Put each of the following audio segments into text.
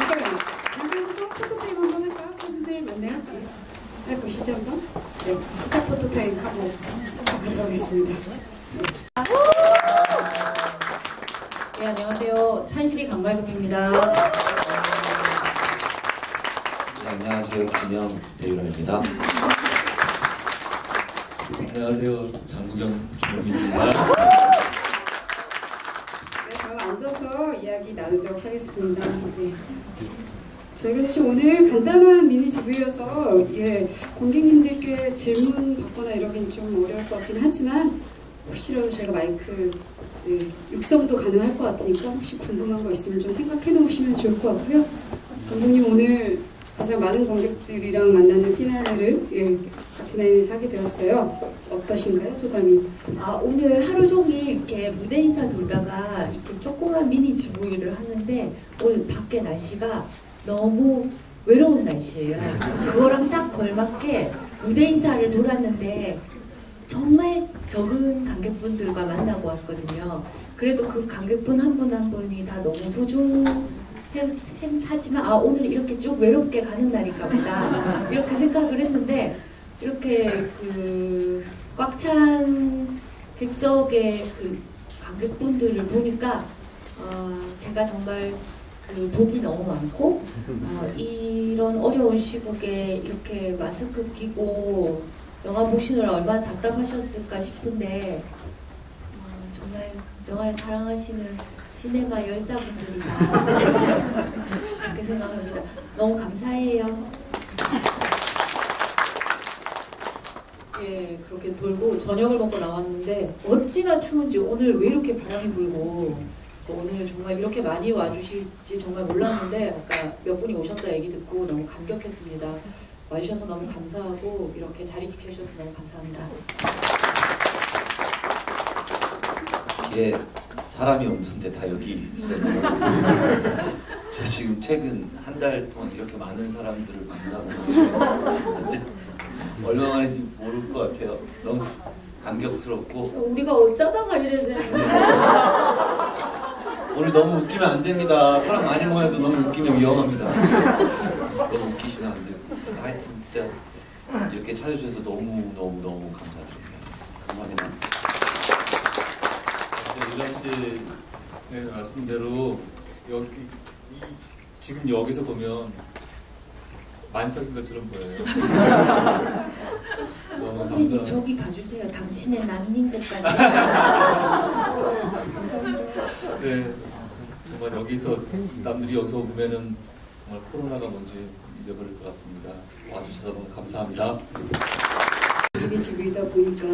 잠깐 서서 포토타임 한번 할까요? 선수들 만나요? 네, 보시죠 한번. 네, 시작 포토타임 하고 시작하도록 하겠습니다. 네, 안녕하세요. 찬실이 강발금입니다. 네, 안녕하세요. 김영 배우입니다. 안녕하세요. 장국영 김영민입니다. 네, 그럼 앉아서 이야기 나누도록 하겠습니다. 네. 저희가 사실 오늘 간단한 미니 지브이여서 관객님들께 질문 받거나 이러긴 좀 어려울 것 같긴 하지만 혹시라도 저희가 마이크 육성도 가능할 것 같으니까 혹시 궁금한 거 있으면 좀 생각해 놓으시면 좋을 것 같고요. 감독님 오늘 가장 많은 관객들이랑 만나는 피날레를 같은 라인에서 하게 되었어요. 어떠신가요? 소감이? 오늘 하루 종일 이렇게 무대 인사 돌다가 이렇게 조그만 미니 지브이를 하는데 오늘 밖에 날씨가 너무 외로운 날씨예요. 그거랑 딱 걸맞게 무대 인사를 돌았는데 정말 적은 관객분들과 만나고 왔거든요. 그래도 그 관객분 한 분 한 분이 다 너무 소중하지만 오늘 이렇게 쭉 외롭게 가는 날인가 보다 이렇게 생각을 했는데 이렇게 그 꽉 찬 객석의 그 관객분들을 보니까 제가 정말 그 복이 너무 많고 이런 어려운 시국에 이렇게 마스크 끼고 영화 보시느라 얼마나 답답하셨을까 싶은데 정말 영화를 사랑하시는 시네마 열사분들이다 그렇게 생각합니다. 너무 감사해요. 예, 그렇게 돌고 저녁을 먹고 나왔는데 어찌나 추운지 오늘 왜 이렇게 바람이 불고 오늘 정말 이렇게 많이 와주실지 정말 몰랐는데 아까 몇 분이 오셨다 얘기 듣고 너무 감격했습니다. 와주셔서 너무 감사하고 이렇게 자리 지켜주셔서 너무 감사합니다. 길에 사람이 없는데 다 여기 있어요. 저 지금 최근 한 달 동안 이렇게 많은 사람들을 만나고 진짜 얼마 만인지 모를 것 같아요. 너무 감격스럽고 우리가 어쩌다가 이래야 되는 거야? 오늘 너무 웃기면 안 됩니다. 사람 많이 모여서 너무 웃기면 위험합니다. 너무 웃기시면 안 되고 하여튼 진짜 이렇게 찾아주셔서 너무 감사드립니다. 감사합니다. 유정 씨 말씀대로 지금 여기서 보면 만석인 것처럼 보여요. 너무 선생님 감사합니다. 저기 가주세요. 당신의 난닝곳까지. 네, 정말 여기서 남들이 여기서 보면은 정말 코로나가 뭔지 잊어버릴 것 같습니다. 와주셔서 너무 감사합니다. 미니 지브이다 보니까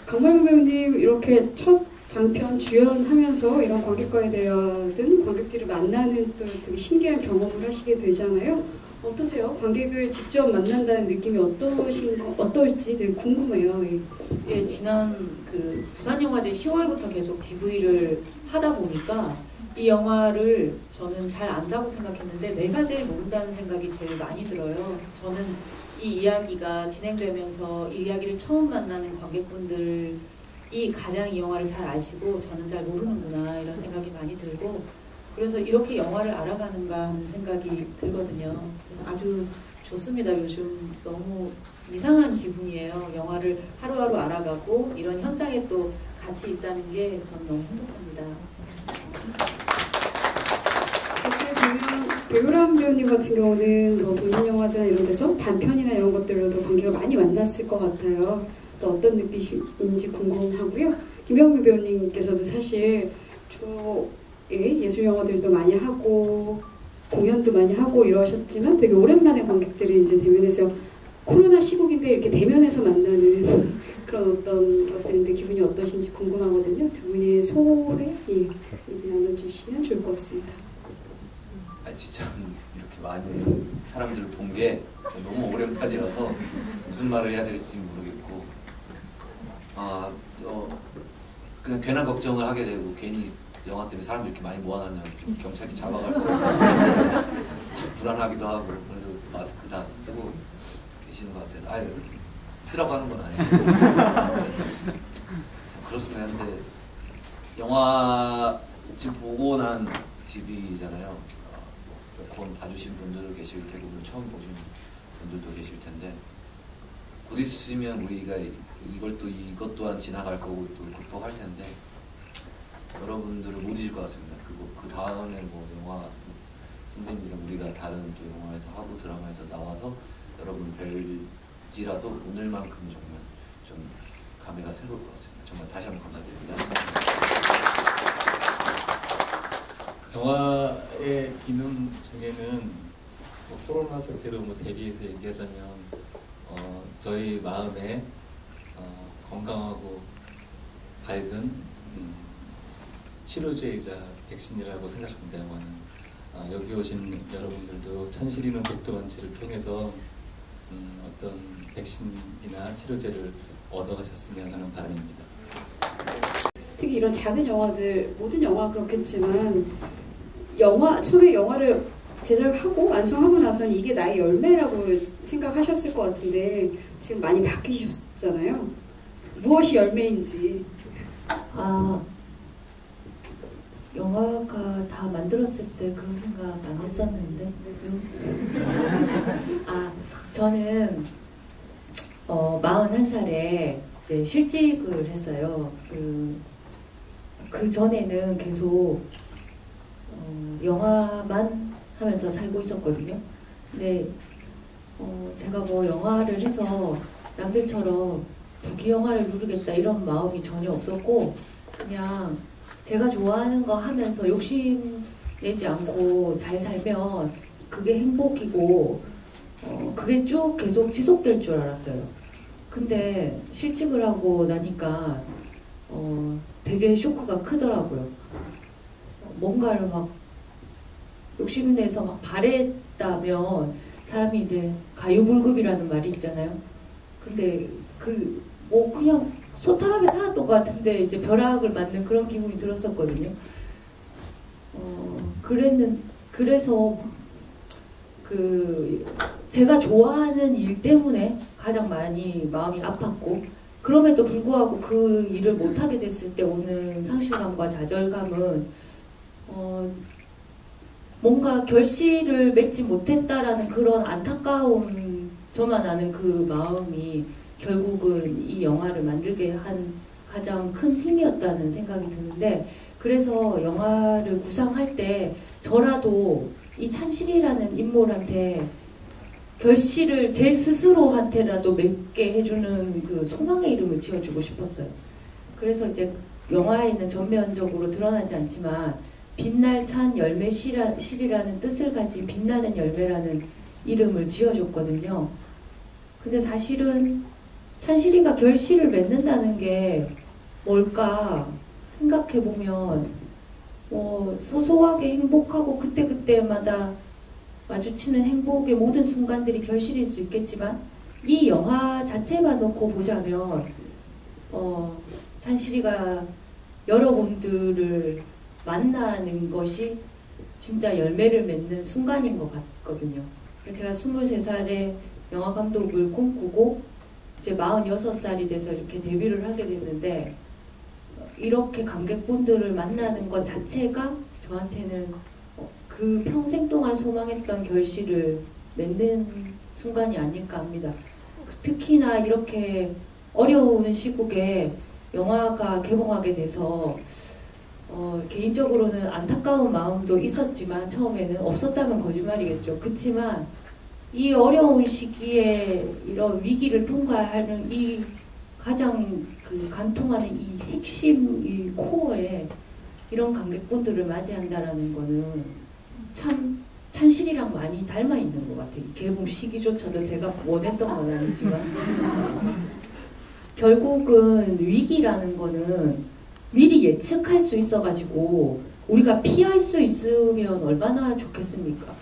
강발금 배우님 이렇게 첫 장편 주연하면서 이런 관객과에 대한 관객들을 만나는 또 되게 신기한 경험을 하시게 되잖아요. 어떠세요? 관객을 직접 만난다는 느낌이 어떨지 되게 궁금해요. 예, 지난 그 부산영화제 10월부터 계속 DV를 하다 보니까 이 영화를 저는 잘 안다고 생각했는데 내가 제일 모른다는 생각이 제일 많이 들어요. 저는 이 이야기가 진행되면서 이 이야기를 처음 만나는 관객분들이 가장 이 영화를 잘 아시고 저는 잘 모르는구나 이런 생각이 많이 들고 그래서 이렇게 영화를 알아가는가 하는 생각이 들거든요. 그래서 아주 좋습니다. 요즘 너무 이상한 기분이에요. 영화를 하루하루 알아가고 이런 현장에 또 같이 있다는 게 전 너무 행복합니다. 그렇게 보면 배우람 배우님 같은 경우는 뭐 독립영화제나 이런 데서 단편이나 이런 것들로도 관객을 많이 만났을 것 같아요. 또 어떤 느낌인지 궁금하고요. 김영미 배우님께서도 사실 예술 영화들도 많이 하고 공연도 많이 하고 이러셨지만 되게 오랜만에 관객들이 이제 대면에서 코로나 시국인데 이렇게 대면에서 만나는 그런 어떤 것들인데 기분이 어떠신지 궁금하거든요. 두 분의 소회 얘기 나눠주시면 좋을 것 같습니다. 진짜 이렇게 많은 사람들을 본 게 너무 오랜만이라서 무슨 말을 해야 될지 모르겠고 그냥 괜한 걱정을 하게 되고 괜히 영화 때문에 사람들이 이렇게 많이 모아놨냐고 경찰이 잡아갈 거 불안하기도 하고 그래도 마스크 다 쓰고 계시는 것 같아요. 쓰라고 하는 건 아니고 그렇습니다. 근데 영화 지금 보고 난 TV잖아요. 몇 번 봐주신 분들도 계실 테고 처음 보신 분들도 계실 텐데 곧 있으면 우리가 이것 또한 지나갈 거고 또 극복할 텐데 여러분들을 못 잊을 것 같습니다. 그리고 그 다음에 뭐 영화 선배님이랑 우리가 다른 또 영화에서 하고 드라마에서 나와서 여러분 뵐지라도 오늘만큼 정말 좀 감회가 새로울 것 같습니다. 정말 다시 한번 감사드립니다. 영화의 기능 중에는 뭐 코로나 사태로 뭐 대비해서 얘기하자면 저희 마음에 건강하고 밝은 치료제이자 백신이라고 생각합니다. 영화는 여기 오신 여러분들도 천실이는 독도만치를 통해서 어떤 백신이나 치료제를 얻어가셨으면 하는 바람입니다. 특히 이런 작은 영화들, 모든 영화가 그렇겠지만 처음에 영화를 제작하고 완성하고 나서는 이게 나의 열매라고 생각하셨을 것 같은데 지금 많이 바뀌셨잖아요. 무엇이 열매인지. 영화가 다 만들었을 때 그런 생각 안 했었는데 저는 41살에 이제 실직을 했어요. 그 전에는 계속 영화만 하면서 살고 있었거든요. 근데 제가 뭐 영화를 해서 남들처럼 부귀영화를 누리겠다 이런 마음이 전혀 없었고 그냥 제가 좋아하는 거 하면서 욕심 내지 않고 잘 살면 그게 행복이고 그게 쭉 계속 지속될 줄 알았어요. 근데 실직을 하고 나니까 되게 쇼크가 크더라고요. 뭔가를 막 욕심내서 막 바랬다면 사람이 이제 가유불급이라는 말이 있잖아요. 근데 그냥 소탈하게 살았던 것 같은데 이제 벼락을 맞는 그런 기분이 들었었거든요. 그래서 제가 좋아하는 일 때문에 가장 많이 마음이 아팠고 그럼에도 불구하고 그 일을 못하게 됐을 때 오는 상실감과 좌절감은 뭔가 결실을 맺지 못했다라는 그런 안타까움, 저만 아는 그 마음이 결국은 이 영화를 만들게 한 가장 큰 힘이었다는 생각이 드는데, 그래서 영화를 구상할 때 저라도 이 찬실이라는 인물한테 결실을 제 스스로한테라도 맺게 해주는 그 소망의 이름을 지어주고 싶었어요. 그래서 이제 영화에는 전면적으로 드러나지 않지만 빛날 찬 열매실이라는 뜻을 가진 빛나는 열매라는 이름을 지어줬거든요. 근데 사실은 찬실이가 결실을 맺는다는 게 뭘까 생각해보면 소소하게 행복하고 그때그때마다 마주치는 행복의 모든 순간들이 결실일 수 있겠지만 이 영화 자체만 놓고 보자면 찬실이가 여러분들을 만나는 것이 진짜 열매를 맺는 순간인 것 같거든요. 제가 23살에 영화 감독을 꿈꾸고 이제 46살이 돼서 이렇게 데뷔를 하게 됐는데 이렇게 관객분들을 만나는 것 자체가 저한테는 그 평생 동안 소망했던 결실을 맺는 순간이 아닐까 합니다. 특히나 이렇게 어려운 시국에 영화가 개봉하게 돼서 개인적으로는 안타까운 마음도 있었지만 처음에는 없었다면 거짓말이겠죠. 그렇지만 이 어려운 시기에 이런 위기를 통과하는 이 가장 관통하는 이 핵심, 이 코어에 이런 관객분들을 맞이한다라는 거는 참 찬실이랑 많이 닮아 있는 것 같아요. 이 개봉 시기조차도 제가 원했던 건 아니지만 결국은 위기라는 거는 미리 예측할 수 있어가지고 우리가 피할 수 있으면 얼마나 좋겠습니까?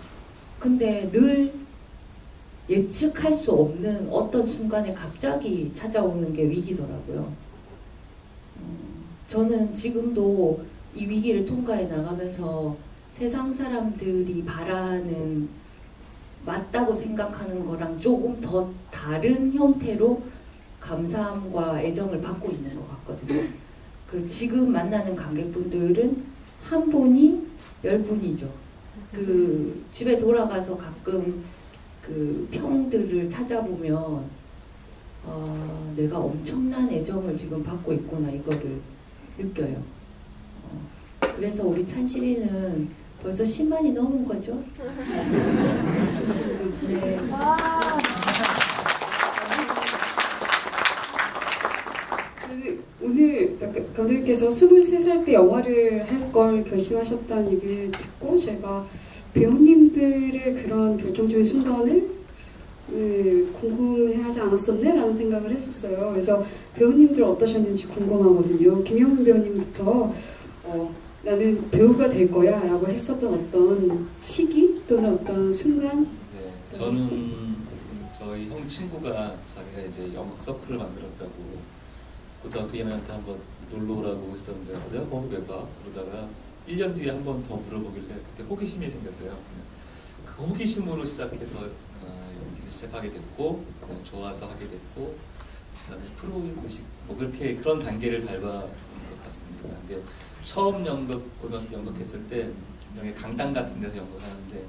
근데 늘 예측할 수 없는 어떤 순간에 갑자기 찾아오는 게 위기더라고요. 저는 지금도 이 위기를 통과해 나가면서 세상 사람들이 바라는 맞다고 생각하는 거랑 조금 더 다른 형태로 감사함과 애정을 받고 있는 것 같거든요. 지금 만나는 관객분들은 한 분이 10분이죠. 그 집에 돌아가서 가끔 그 평들을 찾아보면 내가 엄청난 애정을 지금 받고 있구나 이거를 느껴요. 그래서 우리 찬실이는 벌써 10만이 넘은 거죠? 네. 오늘 감독님께서 23살 때 영화를 할 걸 결심하셨다는 얘기를 듣고 제가 배우님들의 그런 결정적인 순간을 궁금해하지 않았었네? 라는 생각을 했었어요. 그래서 배우님들 어떠셨는지 궁금하거든요. 김영훈 배우님부터 나는 배우가 될 거야 라고 했었던 어떤 시기 또는 어떤 순간? 네, 저는 저희 형 친구가 자기가 이제 연극 서클을 만들었다고 고등학교 2학년 때 한번 놀러 오라고 했었는데 내가 거기 왜 가? 그러다가 1년 뒤에 한 번 더 물어보길래 그때 호기심이 생겼어요. 그 호기심으로 시작해서 연기를 시작하게 됐고 좋아서 하게 됐고 그다음에 프로 의식 뭐 그렇게 그런 단계를 밟아온 것 같습니다. 근데 처음 고등학교 연극했을 때 김정의 강당 같은 데서 연극하는데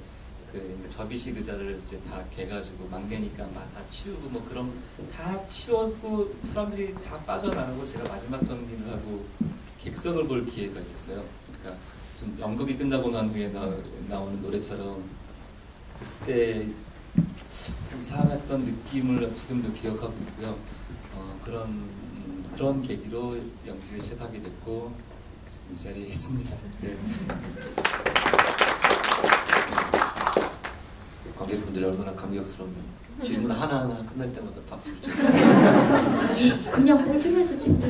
그 접이식 의자를 이제 다 개가지고 막내니까 막 다 치우고 뭐 그런 다 치워고 사람들이 다 빠져나가고 제가 마지막 정리를 하고 객석을 볼 기회가 있었어요. 그러니까 무슨 연극이 끝나고 난 후에 나오는 노래처럼 그때 이상했던 느낌을 지금도 기억하고 있고요. 그런 계기로 연기를 시작하게 됐고 지금 이 자리에 있습니다. 네. 관객분들이 얼마나 감격스러우면 질문 하나하나 끝날 때마다 박수를 쳐요. 그냥 꼴중에서 친구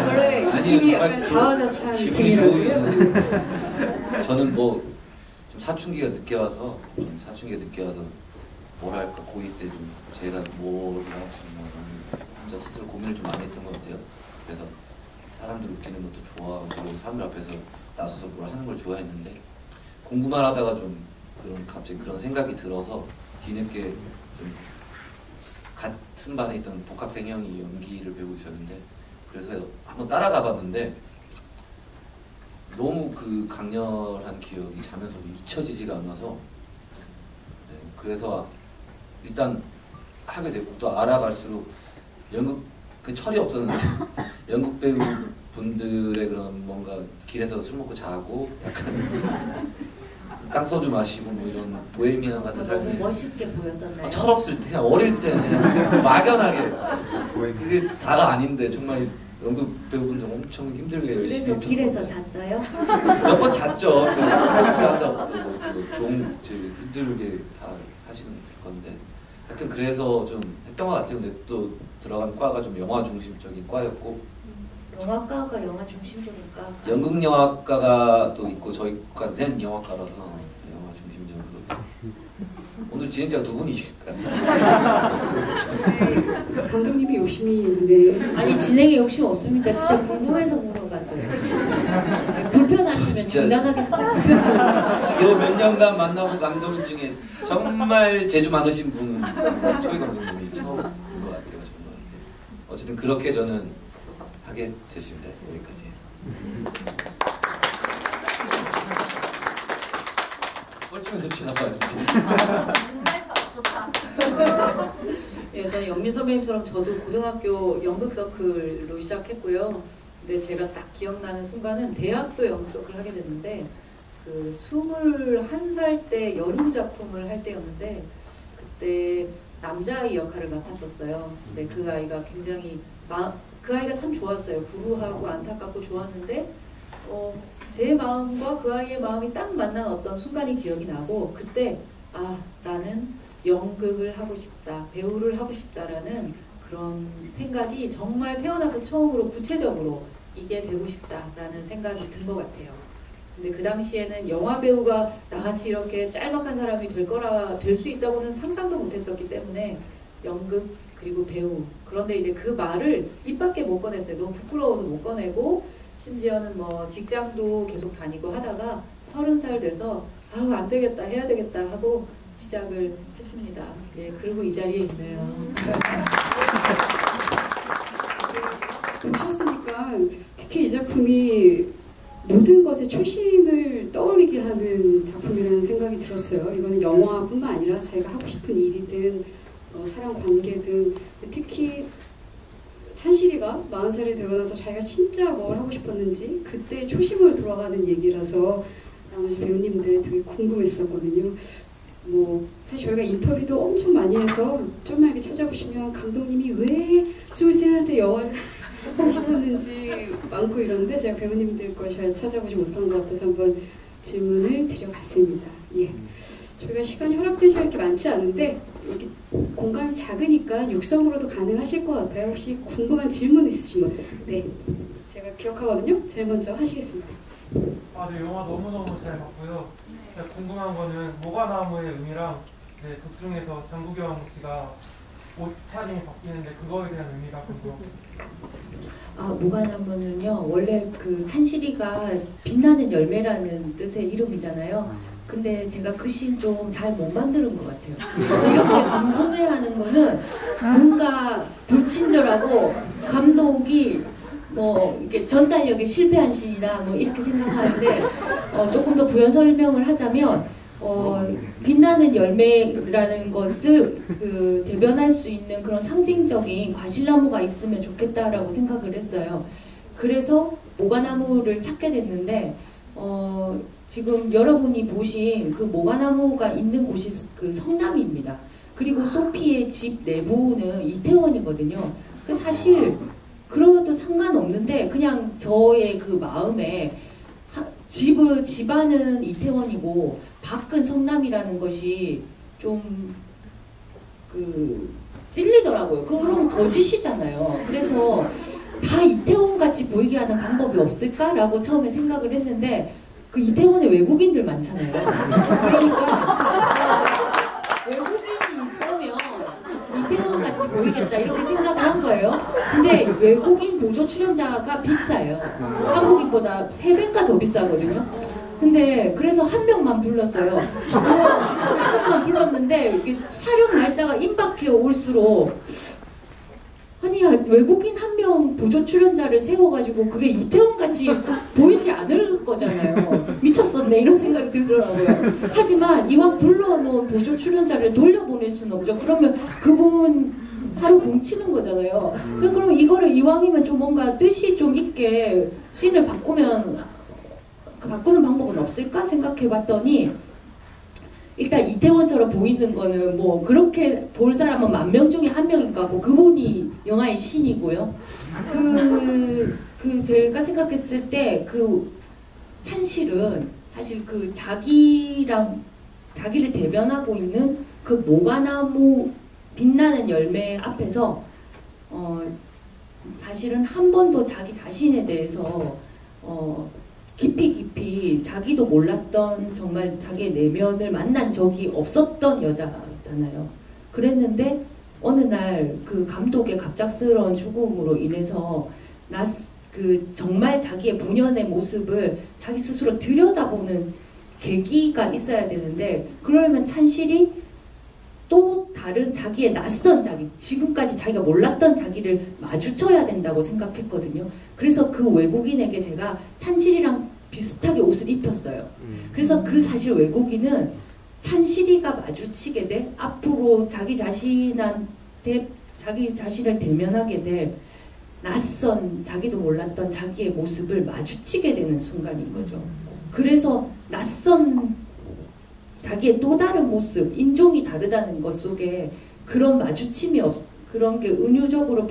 원래 이 팀이 약간 자화자찬 팀이라고요? 저는 뭐 좀 사춘기가 늦게 와서 뭐랄까 고2 때 좀 제가 뭘 하고 싶나 혼자 스스로 고민을 좀 많이 했던 것 같아요. 그래서 사람들 웃기는 것도 좋아하고 사람들 앞에서 나서서 뭘 하는 걸 좋아했는데 공부만 하다가 좀 갑자기 그런 생각이 들어서 뒤늦게 좀 같은 반에 있던 복학생 형이 연기를 배우고 있었는데 그래서 한번 따라가 봤는데 너무 그 강렬한 기억이 자면서 잊혀지지가 않아서 그래서 일단 하게 됐고 또 알아갈수록 연극 그 철이 없었는데 연극 배우 분들의 그런 뭔가 길에서 술 먹고 자고 약간 깡소주 마시고 뭐 이런 보헤미안 같은 삶이 너무 멋있게 보였었나요? 철없을 때 그냥 어릴 때는 막연하게 그게 다가 아닌데 정말 연극 배우분들 엄청 힘들게 열심히 그래서 길에서 건데. 잤어요? 몇 번 잤죠. 코스프레 한다고 또 힘들게 다 하시는 건데 하여튼 그래서 좀 했던 것 같아요. 근데 또 들어간 과가 좀 영화 중심적인 과였고 영화과가 영화 중심적인 과 연극영화과가 또 있고 저희 과는 영화과라서 영화 중심적으로 오늘 진행자가 두 분이실까요? 네, 감독님이 욕심이 있는데 아니 진행에 욕심 없습니다. 진짜 궁금해서 물어봤어요. 불편하시면 장난하겠습니다. 불편하면 이 몇 년간 만나본 감독님 중에 정말 재주 많으신 분은 초이 감독님이 처음인 것 같아요. 정말. 어쨌든 그렇게 저는 하게 됐습니다. 여기까지. 뻘쭘해서 지나가요. 예, 저는 영민 선배님처럼 저도 고등학교 연극 서클로 시작했고요. 근데 제가 딱 기억나는 순간은 대학도 연극 서클 하게 됐는데 그 21살 때 여름 작품을 할 때였는데 그때 남자아이 역할을 맡았었어요. 근데 그 아이가 굉장히 그 아이가 참 좋았어요. 불우하고 안타깝고 좋았는데 제 마음과 그 아이의 마음이 딱 만난 어떤 순간이 기억이 나고 그때 나는 연극을 하고 싶다, 배우를 하고 싶다라는 그런 생각이 정말 태어나서 처음으로 구체적으로 이게 되고 싶다라는 생각이 든 것 같아요. 근데 그 당시에는 영화 배우가 나같이 이렇게 짤막한 사람이 될 수 있다고는 상상도 못했었기 때문에 연극 그리고 배우 그런데 이제 그 말을 입 밖에 못 꺼냈어요. 너무 부끄러워서 못 꺼내고 심지어는 뭐 직장도 계속 다니고 하다가 30살 돼서 안 되겠다 해야 되겠다 하고 시작을 했습니다. 예, 그리고 이 자리에 있네요. 보셨으니까 특히 이 작품이 모든 것의 초심을 떠올리게 하는 작품이라는 생각이 들었어요. 이거는 영화뿐만 아니라 자기가 하고 싶은 일이든 사람 관계든 특히 찬실이가 40살이 되고 나서 자기가 진짜 뭘 하고 싶었는지 그때 초심으로 돌아가는 얘기라서 나머지 배우님들 되게 궁금했었거든요. 뭐 사실 저희가 인터뷰도 엄청 많이 해서 좀만 이렇게 찾아보시면 감독님이 왜 23살때 영화를 하고 싶었는지 많고 이런데 제가 배우님들 걸 잘 찾아보지 못한 것 같아서 한번 질문을 드려봤습니다. 예. 저희가 시간이 허락되지 않게 많지 않은데 여기 공간이 작으니까 육성으로도 가능하실 것 같아요. 혹시 궁금한 질문 있으시면 네, 제가 기억하거든요. 제일 먼저 하시겠습니다. 네, 영화 너무너무 잘 봤고요. 제가 궁금한 거는 모가나무의 의미랑 극 중에서 장국영 씨가 옷 차림이 바뀌는데 그거에 대한 의미가 궁금합니다. 모가나무는요, 원래 그 찬실이가 빛나는 열매라는 뜻의 이름이잖아요. 근데 제가 그 씬 좀 잘 못 만드는 것 같아요. 이렇게 궁금해하는 거는 뭔가 불친절하고 감독이 뭐 이렇게 전달력에 실패한 씬이다 뭐 이렇게 생각하는데 조금 더 부연 설명을 하자면 빛나는 열매라는 것을 그 대변할 수 있는 그런 상징적인 과실나무가 있으면 좋겠다라고 생각을 했어요. 그래서 모가나무를 찾게 됐는데 지금 여러분이 보신 그 모가나무가 있는 곳이 그 성남입니다. 그리고 소피의 집 내부는 이태원이거든요. 그 사실 그런 상관없는데 그냥 저의 그 마음에 집안은 이태원이고 밖은 성남이라는 것이 좀 찔리더라고요. 그럼 거짓이잖아요. 그래서 다 이태원같이 보이게 하는 방법이 없을까라고 처음에 생각을 했는데 그 이태원에 외국인들 많잖아요. 그러니까 외국인이 있으면 이태원같이 보이겠다 이렇게 생각을 한 거예요. 근데 외국인 보조 출연자가 비싸요. 한국인보다 3배인가 더 비싸거든요. 근데 그래서 한 명만 불렀어요. 한 명만 불렀는데 이게 촬영 날짜가 임박해 올수록 아니 외국인 한 명 보조 출연자를 세워가지고 그게 이태원같이 보이지 않을 거잖아요. 미쳤었네 이런 생각이 들더라고요. 하지만 이왕 불러놓은 보조 출연자를 돌려보낼 수는 없죠. 그러면 그분 하루 공치는 거잖아요. 그럼 이거를 이왕이면 좀 뭔가 뜻이 좀 있게 씬을 바꾸는 방법은 없을까 생각해봤더니 일단 이태원처럼 보이는 거는 뭐 그렇게 볼 사람은 10,000명 중에 1명일 거고 그분이 영화의 신이고요. 제가 생각했을 때 그 찬실은 사실 그 자기를 대변하고 있는 그 모가나무 빛나는 열매 앞에서 사실은 한 번도 자기 자신에 대해서 깊이 자기도 몰랐던 정말 자기의 내면을 만난 적이 없었던 여자잖아요. 그랬는데 어느 날 그 감독의 갑작스러운 죽음으로 인해서 정말 자기의 본연의 모습을 자기 스스로 들여다보는 계기가 있어야 되는데 그러려면 찬실이 또 다른 자기의 낯선 자기, 지금까지 자기가 몰랐던 자기를 마주쳐야 된다고 생각했거든요. 그래서 그 외국인에게 제가 찬실이랑 비슷하게 옷을 입혔어요. 그래서 그 사실 외국인은 찬실이가 마주치게 돼 앞으로 자기 자신을 대면하게 될 낯선 자기도 몰랐던 자기의 모습을 마주치게 되는 순간인 거죠. 그래서 낯선 자기의 또 다른 모습, 인종이 다르다는 것 속에 그런 마주침이 그런 게 은유적으로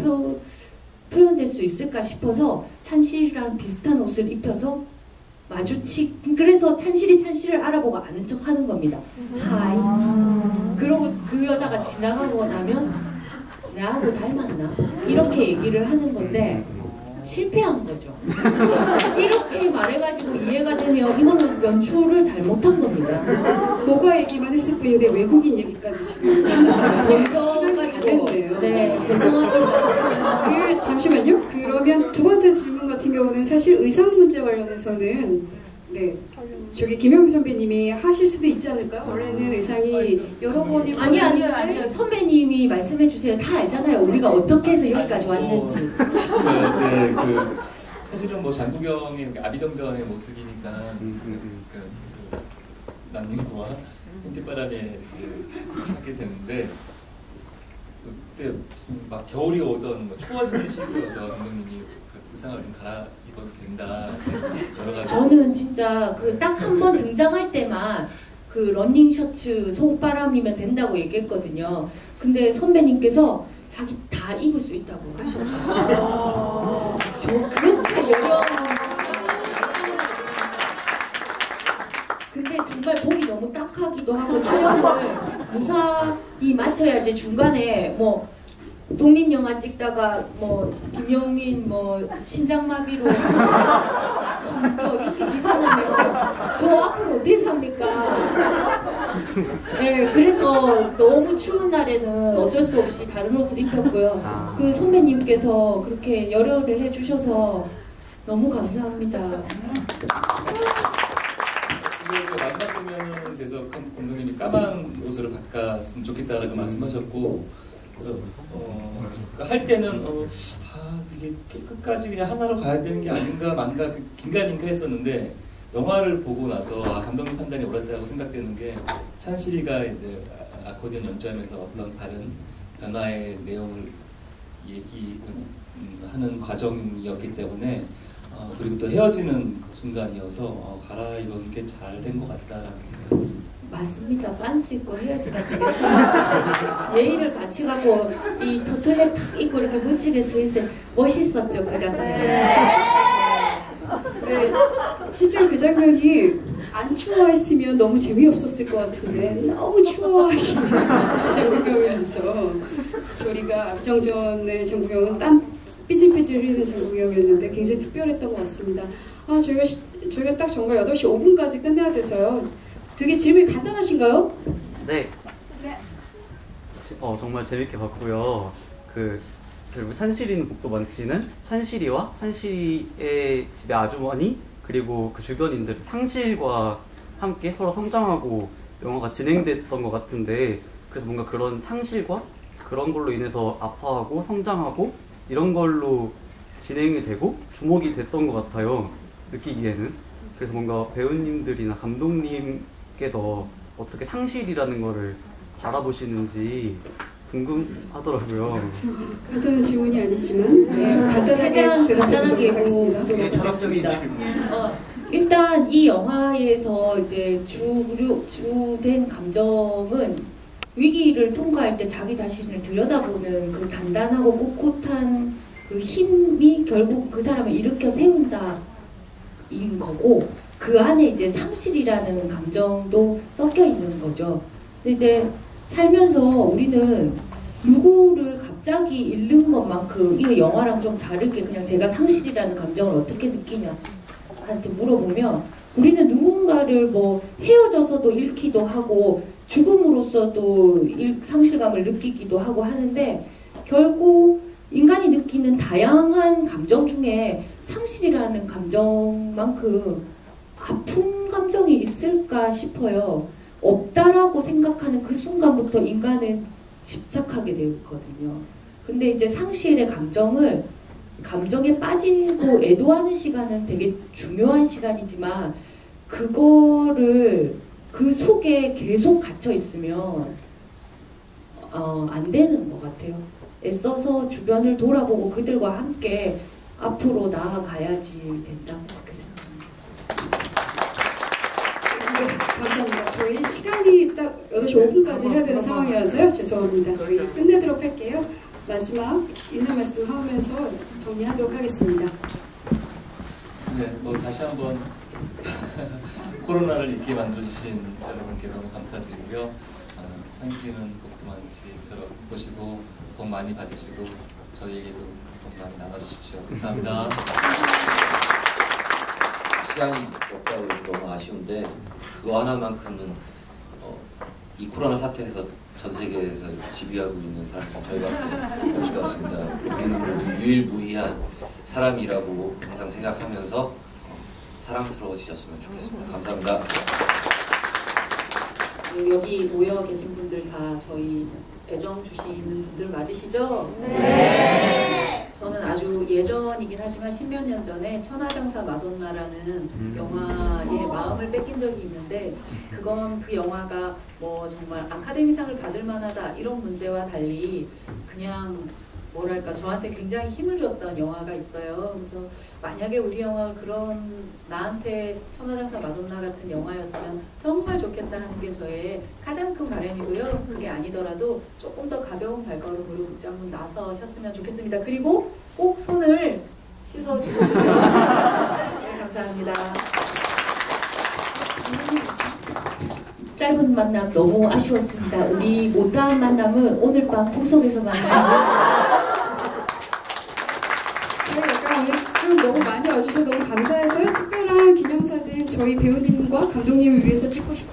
표현될 수 있을까 싶어서 찬실이랑 비슷한 옷을 입혀서 그래서 찬실을 알아보고 아는 척 하는 겁니다. 하이. 그러고 그 여자가 지나가고 나면 나하고 닮았나? 이렇게 얘기를 하는 건데 실패한 거죠. 이렇게 말해가지고 이해가 되면 이거는 연출을 잘못한 겁니다. 뭐가 얘기만 했을 뿐인데 외국인 얘기까지 지금 던져가지고 네, 죄송합니다. 잠시만요. 그러면 두 번째 질문 같은 경우는 사실 의상 문제 관련해서는 네, 저기 김영미 선배님이 하실 수도 있지 않을까요? 원래는 의상이 여러 번이 아니요. 선배님이 말씀해 주세요. 다 알잖아요. 우리가 어떻게 해서 여기까지 왔는지. 사실은 뭐 장국영의 아비정전의 모습이니까 난닝구와 흰뒷바람에 이제 하게 되는데 그때 무슨 막 겨울이 오던 뭐 추워지는 시기여서 감독님이 그 의상을 좀 갈아입어도 된다 여러 가지. 저는 진짜 그 딱 한 번 등장할 때만 그 러닝 셔츠 속바람이면 된다고 얘기했거든요. 근데 선배님께서 자기 다 입을 수 있다고 하셨어요. 저 그렇게 여러 근데 정말 보기 너무 딱하기도 하고 촬영을 무사히 마쳐야지 중간에 뭐 독립영화 찍다가 뭐 김영민 뭐 심장마비로 숨져 이렇게 기사 나면 저 앞으로 어떻게 삽니까? 네, 그래서 너무 추운 날에는 어쩔 수 없이 다른 옷을 입혔고요. 그 선배님께서 그렇게 열혈을 해주셔서 너무 감사합니다. 만났으면 계속 감독님이 까만 옷으로 바꿨으면 좋겠다라고 말씀하셨고, 그래서 할 때는 이게 끝까지 그냥 하나로 가야 되는 게 아닌가 만가 긴가민가 했었는데 영화를 보고 나서 감독님 판단이 옳았다고 생각되는 게 찬실이가 이제 아코디언 연주하면서 어떤 다른 변화의 내용을 얘기하는 과정이었기 때문에 그리고 또 헤어지는 그 순간이어서 갈아입은 게 잘 된 것 같다라는 생각이었습니다. 맞습니다. 빤스 입고 헤어지면 되겠습니다. 예의를 같이 갖고 이 터틀넥 탁 입고 이렇게 멋지게 서 있어요. 멋있었죠 그 장면. 네, 실제로 그 장면이 안 추워했으면 너무 재미없었을 것 같은데 너무 추워하시는 장국영이라서 조리가 아비정전의 장국영은 땀 삐질삐질 흘리는 장국영이었는데 굉장히 특별했던 것 같습니다. 저희가 딱 정말 8시 5분까지 끝내야 돼서요. 되게 질문이 간단하신가요? 네. 정말 재밌게 봤고요. 결국 찬실이는 복도 만치는 찬실이와 찬실이의 집의 아주머니 그리고 그 주변인들 상실과 함께 서로 성장하고 영화가 진행됐던 것 같은데, 그래서 뭔가 그런 상실과 그런 걸로 인해서 아파하고 성장하고 이런 걸로 진행이 되고 주목이 됐던 것 같아요, 느끼기에는. 그래서 뭔가 배우님들이나 감독님께서 어떻게 상실이라는 거를 바라보시는지 궁금하더라고요. 간단한 질문이 아니지만 최대한 간단하게 하겠습니다. 되게 철학적인 질문. 일단 이 영화에서 이제 주된 감정은 위기를 통과할 때 자기 자신을 들여다보는 그 단단하고 꼿꼿한 그 힘이 결국 그 사람을 일으켜 세운다인 거고, 그 안에 이제 상실이라는 감정도 섞여 있는 거죠. 근데 이제 살면서 우리는 누구를 갑자기 잃는 것만큼 이 영화랑 좀 다르게 그냥 제가 상실이라는 감정을 어떻게 느끼냐 한테 물어보면, 우리는 누군가를 뭐 헤어져서도 잃기도 하고 죽음으로써도 상실감을 느끼기도 하고 하는데, 결국 인간이 느끼는 다양한 감정 중에 상실이라는 감정만큼 아픈 감정이 있을까 싶어요. 없다라고 생각하는 그 순간부터 인간은 집착하게 되거든요. 근데 이제 상실의 감정에 빠지고 애도하는 시간은 되게 중요한 시간이지만, 그거를 그 속에 계속 gat혀 있으면 안 되는 것 같아요. 애써서 주변을 돌아보고 그들과 함께 앞으로 나아가야지 된다고 그렇게 생각합니다. 네, 감사합니다. 저희 시간이 딱 8시 5분까지 해야 되는 상황이라서요. 죄송합니다. 저희 끝내도록 할게요. 마지막 인사 말씀 하면서 정리하도록 하겠습니다. 네, 다시 한번 코로나를 잊게 만들어주신 여러분께 너무 감사드리고요. 상실이는 복도 만치처럼 보시고 복 많이 받으시고 저희에게도 복 많이 나눠주십시오. 감사합니다. 시간이 없다고 해서 너무 아쉬운데 그거 하나만큼은 이 코로나 사태에서 전 세계에서 지휘하고 있는 사람 저희밖에 없을 것 같습니다. 우리는 모두 유일무이한 사람이라고 항상 생각하면서 사랑스러워지셨으면 좋겠습니다. 감사합니다. 여기 모여 계신 분들 다 저희 애정 주시는 분들 맞으시죠? 네. 저는 아주 예전이긴 하지만 십몇 년 전에 천하장사 마돈나라는 영화에 마음을 뺏긴 적이 있는데, 그건 그 영화가 뭐 정말 아카데미상을 받을 만하다 이런 문제와 달리 그냥 뭐랄까 저한테 굉장히 힘을 줬던 영화가 있어요. 그래서 만약에 우리 영화가 그런 나한테 천하장사 마돈나 같은 영화였으면 정말 좋겠다 하는 게 저의 가장 큰 바람이고요. 그게 아니더라도 조금 더 가벼운 발걸음으로 극장문 나서셨으면 좋겠습니다. 그리고 꼭 손을 씻어주십시오. 네, 감사합니다. 짧은 만남 너무 아쉬웠습니다. 우리 못다한 만남은 오늘 밤 꿈속에서 만나요. 저희 약간 오늘 좀 너무 많이 와주셔서 너무 감사해서요. 특별한 기념사진 저희 배우님과 감독님을 위해서 찍고 싶어요.